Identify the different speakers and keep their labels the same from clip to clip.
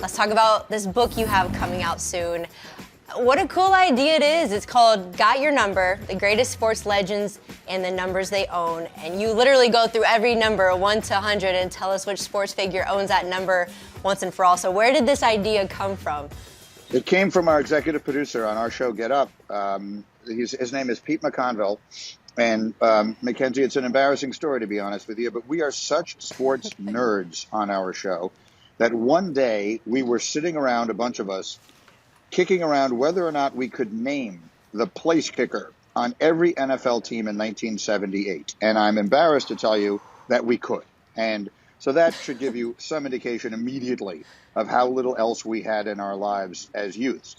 Speaker 1: Let's talk about this book you have coming out soon. What a cool idea it is. It's called Got Your Number, the greatest sports legends and the numbers they own. And you literally go through every number, 1 to 100, and tell us which sports figure owns that number once and for all. So where did this idea come from?
Speaker 2: It came from our executive producer on our show, Get Up. His name is Pete McConville. And Mackenzie, it's an embarrassing story, to be honest with you, but we are such sports nerds on our show that one day we were sitting around, a bunch of us, kicking around whether or not we could name the place kicker on every NFL team in 1978. And I'm embarrassed to tell you that we could. And so that should give you some indication immediately of how little else we had in our lives as youths.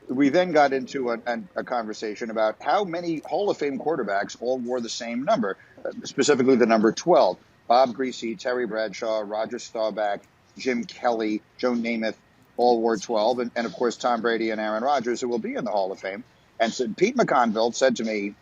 Speaker 2: We then got into a conversation about how many Hall of Fame quarterbacks all wore the same number, specifically the number 12. Bob Greasy, Terry Bradshaw, Roger Staubach, Jim Kelly, Joe Namath, all wore 12, and of course Tom Brady and Aaron Rodgers, who will be in the Hall of Fame. And so Pete McConville said to me,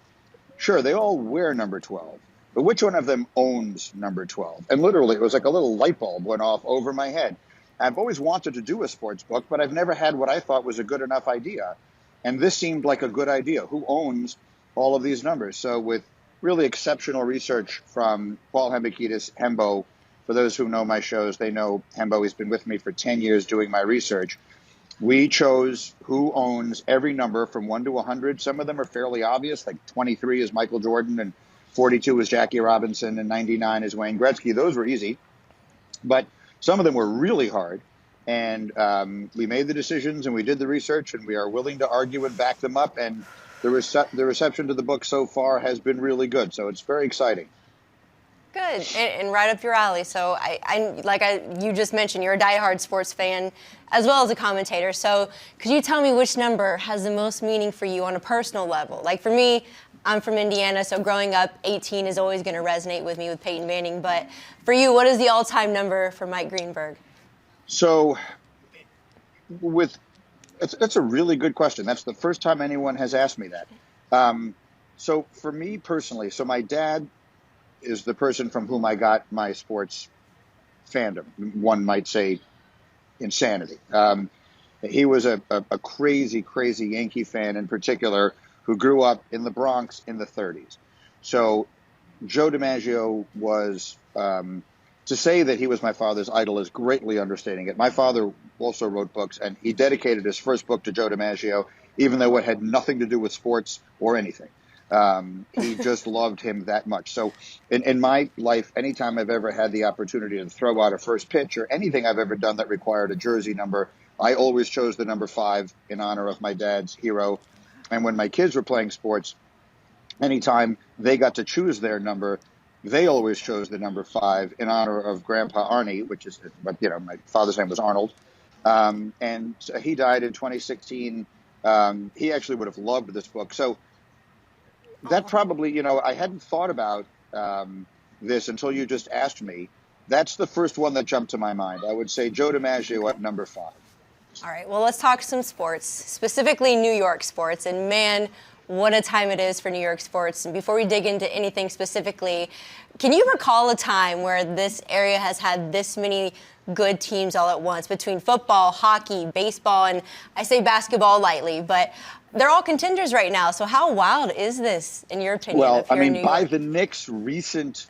Speaker 2: sure, they all wear number 12, but which one of them owns number 12? And literally, it was like a little light bulb went off over my head. I've always wanted to do a sports book, but I've never had what I thought was a good enough idea. And this seemed like a good idea. Who owns all of these numbers? So with really exceptional research from Paul Hembekides, Hembo. For those who know my shows, they know Hembo. He's been with me for 10 years doing my research. We chose who owns every number from 1 to 100. Some of them are fairly obvious, like 23 is Michael Jordan, and 42 is Jackie Robinson, and 99 is Wayne Gretzky. Those were easy. But some of them were really hard. And we made the decisions and we did the research, and we are willing to argue and back them up. And the reception to the book so far has been really good. So it's very exciting.
Speaker 1: Good, and right up your alley. So you just mentioned, you're a diehard sports fan as well as a commentator. So could you tell me which number has the most meaning for you on a personal level? Like for me, I'm from Indiana, so growing up, 18 is always going to resonate with me with Peyton Manning. But for you, what is the all-time number for Mike Greenberg?
Speaker 2: So that's a really good question. That's the first time anyone has asked me that. So for me personally, so my dad is the person from whom I got my sports fandom. One might say insanity. He was a crazy, crazy Yankee fan in particular who grew up in the Bronx in the 30s. So Joe DiMaggio was, to say that he was my father's idol is greatly understating it. My father also wrote books, and he dedicated his first book to Joe DiMaggio, even though it had nothing to do with sports or anything. He just loved him that much. So in my life, anytime I've ever had the opportunity to throw out a first pitch or anything I've ever done that required a jersey number, I always chose the number 5 in honor of my dad's hero. And when my kids were playing sports, anytime they got to choose their number, they always chose the number 5 in honor of Grandpa Arnie, which is, my father's name was Arnold. And he died in 2016. He actually would have loved this book. So that probably, I hadn't thought about this until you just asked me. That's the first one that jumped to my mind. I would say Joe DiMaggio at number 5.
Speaker 1: All right, well, let's talk some sports, specifically New York sports. And man, what a time it is for New York sports. And before we dig into anything specifically, can you recall a time where this area has had this many good teams all at once between football, hockey, baseball, and I say basketball lightly, but they're all contenders right now. So how wild is this, in your opinion?
Speaker 2: Well, I mean, by the Knicks' recent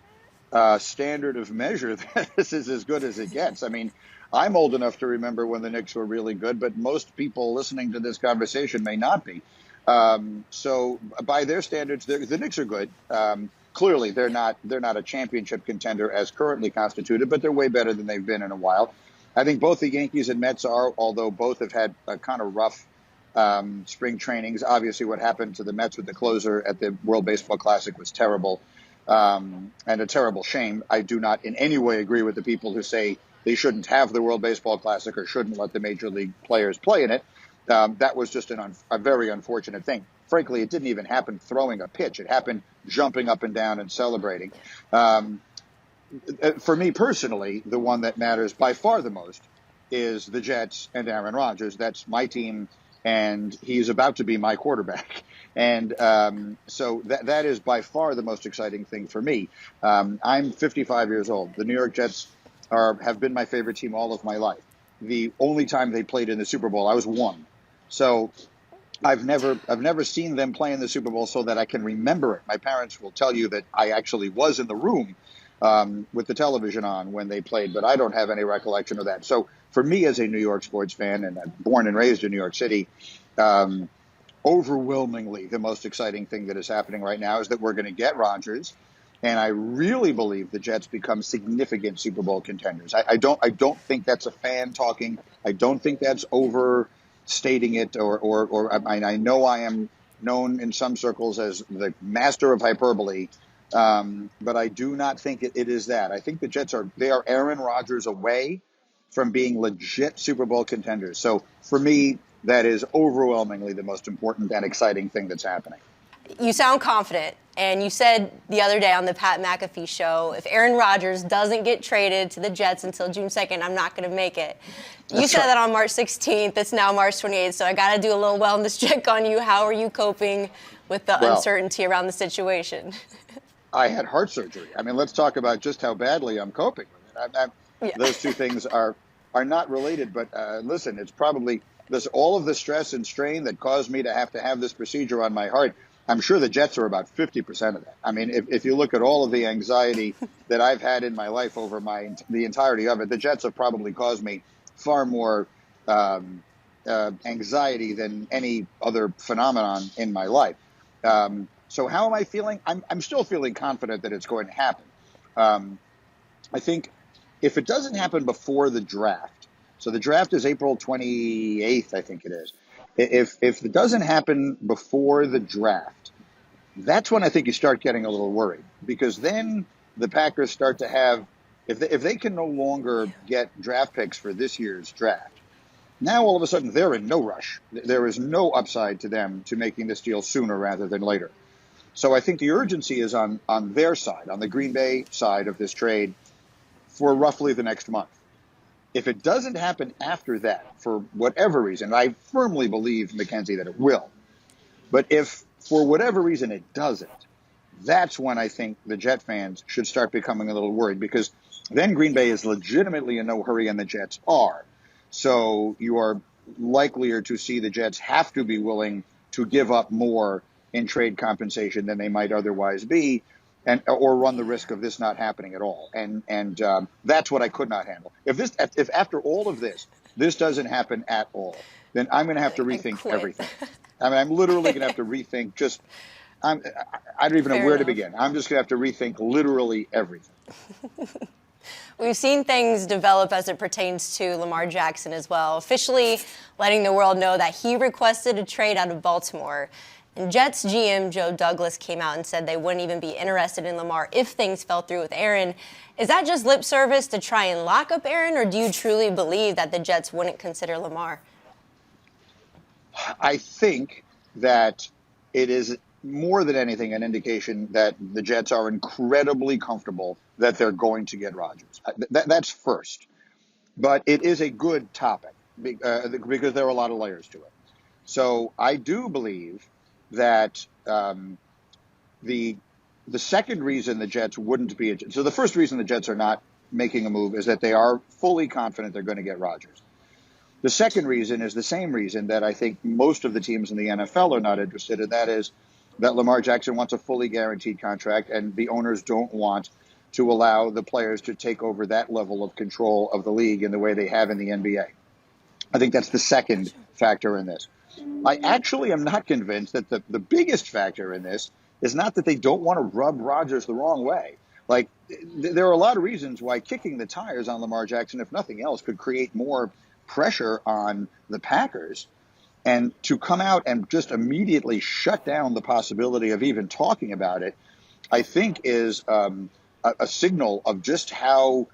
Speaker 2: standard of measure, this is as good as it gets. I mean, I'm old enough to remember when the Knicks were really good, but most people listening to this conversation may not be. So by their standards, the Knicks are good. Clearly, they're not a championship contender as currently constituted, but they're way better than they've been in a while. I think both the Yankees and Mets are, although both have had a kind of rough spring trainings. Obviously, what happened to the Mets with the closer at the World Baseball Classic was terrible, and a terrible shame. I do not in any way agree with the people who say they shouldn't have the World Baseball Classic or shouldn't let the major league players play in it. That was just a very unfortunate thing. Frankly, it didn't even happen throwing a pitch. It happened jumping up and down and celebrating. For me personally, the one that matters by far the most is the Jets and Aaron Rodgers. That's my team, and he's about to be my quarterback. And so that is by far the most exciting thing for me. I'm 55 years old. The New York Jets have been my favorite team all of my life. the only time they played in the Super Bowl. I was one. So I've never seen them play in the Super Bowl so that I can remember it. My parents will tell you that I actually was in the room with the television on when they played, but I don't have any recollection of that. So for me as a New York sports fan, and I'm born and raised in New York City, overwhelmingly the most exciting thing that is happening right now is that we're going to get Rodgers. And I really believe the Jets become significant Super Bowl contenders. I don't think that's a fan talking. I don't think that's overstating it, or I know I am known in some circles as the master of hyperbole, but I do not think it is that. I think the Jets are Aaron Rodgers away from being legit Super Bowl contenders. So for me, that is overwhelmingly the most important and exciting thing that's happening.
Speaker 1: You sound confident, and you said the other day on the Pat McAfee show, if Aaron Rodgers doesn't get traded to the Jets until June 2nd, I'm not going to make it. You said that on March 16th. It's now March 28th, so I got to do a little wellness check on you. How are you coping with the uncertainty around the situation?
Speaker 2: I had heart surgery. I mean, let's talk about just how badly I'm coping with it. Those two things are not related, but listen, it's probably all of the stress and strain that caused me to have this procedure on my heart. I'm sure the Jets are about 50% of that. I mean, if you look at all of the anxiety that I've had in my life over the entirety of it, the Jets have probably caused me far more anxiety than any other phenomenon in my life. So how am I feeling? I'm still feeling confident that it's going to happen. I think if it doesn't happen before the draft, so the draft is April 28th, I think it is. If it doesn't happen before the draft, that's when I think you start getting a little worried, because then the Packers start to have, if they can no longer get draft picks for this year's draft, now all of a sudden they're in no rush. There is no upside to them to making this deal sooner rather than later. So I think the urgency is on their side, on the Green Bay side of this trade, for roughly the next month. If it doesn't happen after that, for whatever reason, I firmly believe, Mackenzie, that it will. But if for whatever reason it doesn't, that's when I think the Jet fans should start becoming a little worried, because then Green Bay is legitimately in no hurry and the Jets are. So you are likelier to see the Jets have to be willing to give up more in trade compensation than they might otherwise be, or run the risk of this not happening at all. And that's what I could not handle. If after all of this doesn't happen at all, then I'm going to have to rethink everything. I mean, I'm literally going to have to rethink I don't even know where to begin. I'm just going to have to rethink literally everything.
Speaker 1: We've seen things develop as it pertains to Lamar Jackson as well, officially letting the world know that he requested a trade out of Baltimore. And Jets GM Joe Douglas came out and said they wouldn't even be interested in Lamar if things fell through with Aaron. Is that just lip service to try and lock up Aaron, or do you truly believe that the Jets wouldn't consider Lamar?
Speaker 2: I think that it is more than anything an indication that the Jets are incredibly comfortable that they're going to get Rodgers. That's first. But it is a good topic because there are a lot of layers to it. So I do believe that the second reason the Jets wouldn't be – so the first reason the Jets are not making a move is that they are fully confident they're going to get Rodgers. The second reason is the same reason that I think most of the teams in the NFL are not interested in, that is that Lamar Jackson wants a fully guaranteed contract, and the owners don't want to allow the players to take over that level of control of the league in the way they have in the NBA. I think that's the second factor in this. I actually am not convinced that the biggest factor in this is not that they don't want to rub Rodgers the wrong way. Like, there are a lot of reasons why kicking the tires on Lamar Jackson, if nothing else, could create more pressure on the Packers. And to come out and just immediately shut down the possibility of even talking about it, I think is a signal of just how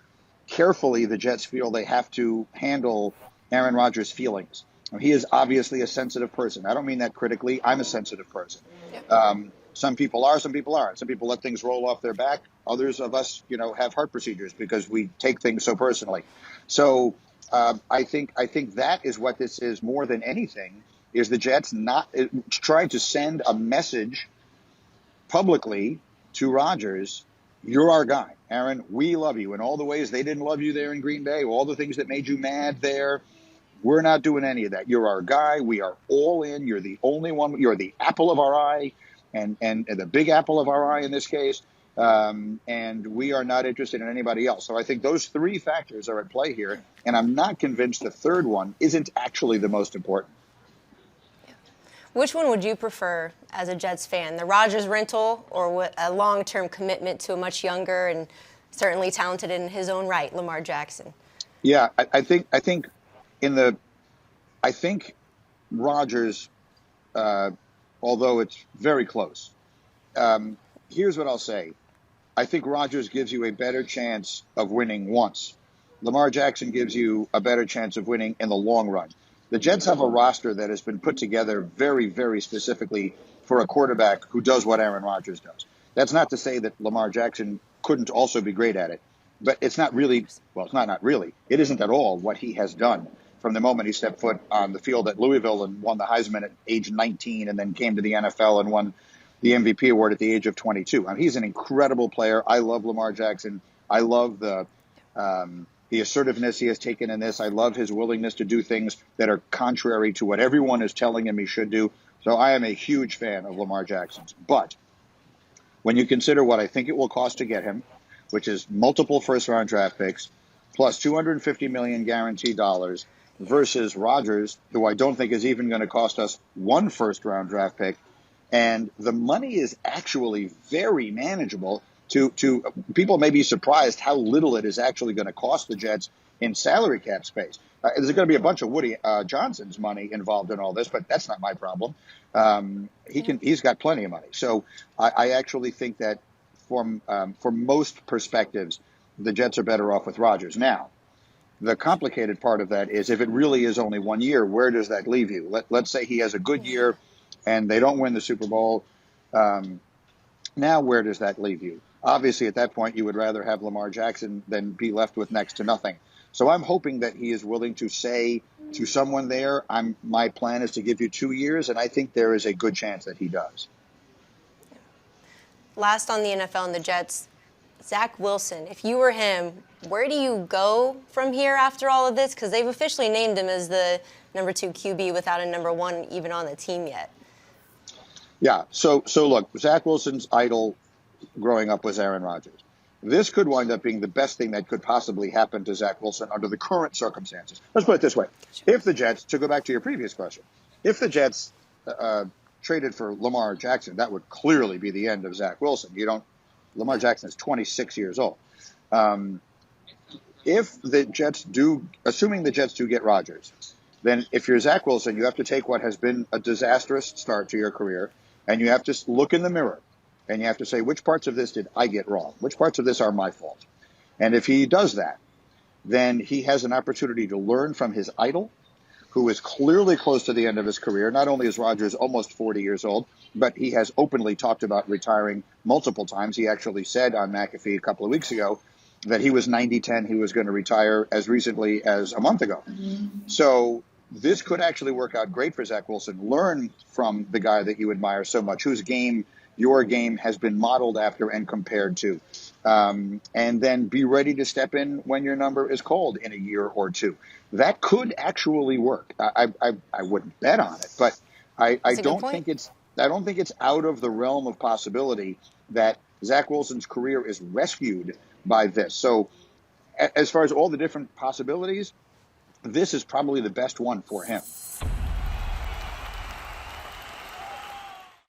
Speaker 2: carefully the Jets feel they have to handle Aaron Rodgers' feelings. He is obviously a sensitive person. I don't mean that critically. I'm a sensitive person. Some people are, some people aren't. Some people let things roll off their back. Others of us, have heart procedures because we take things so personally. So I think that is what this is more than anything, is the Jets not trying to send a message publicly to Rodgers, you're our guy. Aaron, we love you in all the ways they didn't love you there in Green Bay, all the things that made you mad there. We're not doing any of that. You're our guy. We are all in. You're the only one. You're the apple of our eye, and the big apple of our eye in this case. And we are not interested in anybody else. So I think those three factors are at play here, and I'm not convinced the third one isn't actually the most important.
Speaker 1: Which one would you prefer as a Jets fan, the Rodgers rental or a long-term commitment to a much younger and certainly talented in his own right, Lamar Jackson?
Speaker 2: Yeah, I think Rodgers, although it's very close. Here's what I'll say. I think Rodgers gives you a better chance of winning once. Lamar Jackson gives you a better chance of winning in the long run. The Jets have a roster that has been put together very, very specifically for a quarterback who does what Aaron Rodgers does. That's not to say that Lamar Jackson couldn't also be great at it, but it's not really, well, it's not really. It isn't at all what he has done from the moment he stepped foot on the field at Louisville and won the Heisman at age 19 and then came to the NFL and won the MVP award at the age of 22. I mean, he's an incredible player. I love Lamar Jackson. I love the assertiveness he has taken in this. I love his willingness to do things that are contrary to what everyone is telling him he should do. So I am a huge fan of Lamar Jackson's. But when you consider what I think it will cost to get him, which is multiple first-round draft picks, plus $250 million guaranteed dollars, versus Rodgers, who I don't think is even going to cost us one first-round draft pick, and the money is actually very manageable. To people may be surprised how little it is actually going to cost the Jets in salary cap space. There's going to be a bunch of Woody Johnson's money involved in all this, but that's not my problem. He's got plenty of money. So I actually think that from most perspectives, the Jets are better off with Rodgers. Now, the complicated part of that is if it really is only 1 year, where does that leave you? Let's say he has a good year and they don't win the Super Bowl. Now, where does that leave you? Obviously, at that point, you would rather have Lamar Jackson than be left with next to nothing. So I'm hoping that he is willing to say to someone there, my plan is to give you 2 years, and I think there is a good chance that he does.
Speaker 1: Last on the NFL and the Jets, Zach Wilson. If you were him, where do you go from here after all of this? Because they've officially named him as the number 2 QB without a number 1 even on the team yet.
Speaker 2: Yeah, so look, Zach Wilson's idol growing up was Aaron Rodgers. This could wind up being the best thing that could possibly happen to Zach Wilson under the current circumstances. Let's put it this way. If the Jets, to go back to your previous question, if the Jets traded for Lamar Jackson, that would clearly be the end of Zach Wilson. Lamar Jackson is 26 years old. If the Jets do, assuming the Jets do get Rodgers, then if you're Zach Wilson, you have to take what has been a disastrous start to your career, and you have to look in the mirror, and you have to say, which parts of this did I get wrong? Which parts of this are my fault? And if he does that, then he has an opportunity to learn from his idol, who is clearly close to the end of his career. Not only is Rodgers almost 40 years old, but he has openly talked about retiring multiple times. He actually said on McAfee a couple of weeks ago that he was 90-10. He was going to retire as recently as a month ago. So this could actually work out great for Zach Wilson. Learn from the guy that you admire so much, whose game your game has been modeled after and compared to. And then be ready to step in when your number is called in a year or two. That could actually work. I wouldn't bet on it, but I don't think it's out of the realm of possibility that Zach Wilson's career is rescued by this. So as far as all the different possibilities, this is probably the best one for him.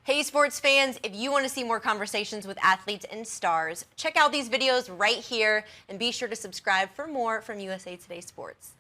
Speaker 1: Hey, sports fans, if you want to see more conversations with athletes and stars, check out these videos right here and be sure to subscribe for more from USA Today Sports.